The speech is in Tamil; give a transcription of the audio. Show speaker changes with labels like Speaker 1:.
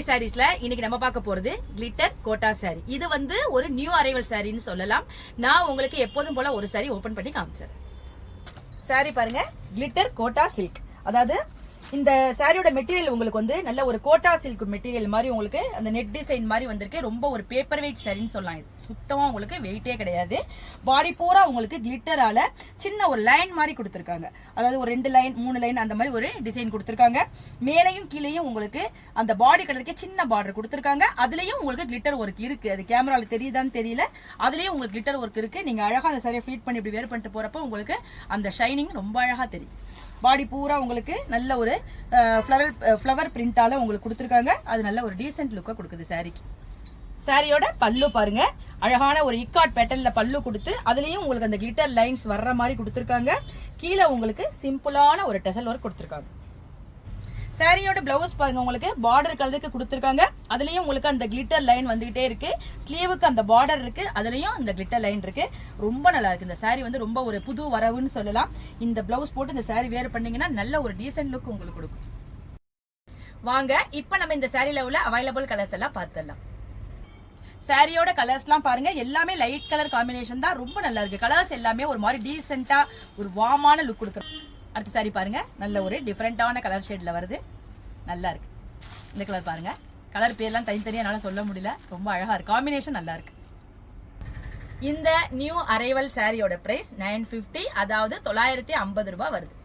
Speaker 1: சாரீஸ்ல இன்னைக்கு நம்ம பார்க்க போறது கிளிட்டர் கோட்டா சாரி. இது வந்து ஒரு நியூ அரைவல் சாரின்னு சொல்லலாம். நான் உங்களுக்கு எப்போதும் போல ஒரு சாரி ஓபன் பண்ணி காமிச்சேன். சாரி பாருங்க, கிளிட்டர் கோட்டா சில்க். அதாவது இந்த சாரியோட மெட்டீரியல் உங்களுக்கு வந்து நல்ல ஒரு கோட்டா சில்க் மெட்டீரியல் மாதிரி உங்களுக்கு அந்த நெட் டிசைன் மாதிரி வந்திருக்கு. ரொம்ப ஒரு பேப்பர் வெயிட் சாரின்னு சொல்லலாம். இது சுத்தமா உங்களுக்கு வெயிட்டே கிடையாது. பாடி பூரா உங்களுக்கு கிளிட்டரால சின்ன ஒரு லைன் மாதிரி கொடுத்துருக்காங்க. அதாவது ஒரு 2 லைன் 3 லைன் அந்த மாதிரி ஒரு டிசைன் கொடுத்துருக்காங்க. மேலையும் கீழேயும் உங்களுக்கு அந்த பாடி கலருக்கே சின்ன பார்டர் கொடுத்துருக்காங்க. அதுலயும் உங்களுக்கு கிளிட்டர் ஒர்க் இருக்கு. அது கேமரால தெரியுதான்னு தெரியல. அதுலயும் உங்களுக்கு கிளிட்டர் ஒர்க் இருக்கு. நீங்க அழகா அந்த சாரியை ஃப்ளீட் பண்ணி இப்படி வேர் பண்ணிட்டு போறப்ப உங்களுக்கு அந்த ஷைனிங் ரொம்ப அழகா தெரியும். பாடி பூரா உங்களுக்கு நல்ல ஒரு ஃப்ளவர் பிரிண்டால உங்களுக்கு கொடுத்துருக்காங்க. அது நல்ல ஒரு டீசென்ட் லுக்கை கொடுக்குது சாரிக்கு. சாரியோட பல்லு பாருங்க, அழகான ஒரு இக்காட் பேட்டர்ன்ல பல்லு கொடுத்து அதுலயும் உங்களுக்கு அந்த கிளிட்டர் லைன்ஸ் வர்ற மாதிரி கொடுத்துருக்காங்க. கீழே உங்களுக்கு சிம்பிளான ஒரு டெசல் ஒர்க் கொடுத்துருக்காங்க. சாரியோட பிளவுஸ் பாருங்க, உங்களுக்கு பார்டர் கலருக்கு கொடுத்துருக்காங்க. அதுலயும் உங்களுக்கு அந்த கிளிட்டர் லைன் வந்துகிட்டே இருக்கு. ஸ்லீவுக்கு அந்த பார்டர் இருக்கு, அதுலயும் அந்த கிளிட்டர் லைன் இருக்கு. ரொம்ப நல்லா இருக்கு. இந்த சாரி வந்து ரொம்ப ஒரு புது வரவுன்னு சொல்லலாம். இந்த பிளவுஸ் போட்டு இந்த சாரி வேர் பண்ணீங்கன்னா நல்ல ஒரு டீசென்ட் லுக் உங்களுக்கு கொடுக்கும். வாங்க இப்ப நம்ம இந்த சாரில உள்ள அவைலபிள் கலர்ஸ் எல்லாம் பார்த்துடலாம். சாரியோட கலர்ஸ்லாம் பாருங்க, எல்லாமே லைட் கலர் காம்பினேஷன் தான். ரொம்ப நல்லா இருக்கு. கலர்ஸ் எல்லாமே ஒரு மாதிரி டீசென்ட்டா ஒரு வார்மான லுக் கொடுக்குறோம். அடுத்த சாரி பாருங்க, நல்ல ஒரு டிஃப்ரெண்டான கலர் ஷேட்ல வருது. நல்லா இருக்கு. இந்த கலர் பாருங்க, கலர் பேர்லாம் தனித்தனியா என்னால சொல்ல முடியல. ரொம்ப அழகா இருக்கு. காம்பினேஷன் நல்லா இருக்கு. இந்த நியூ அரைவல் சாரியோட பிரைஸ் 950, அதாவது 950 ரூபாய் வருது.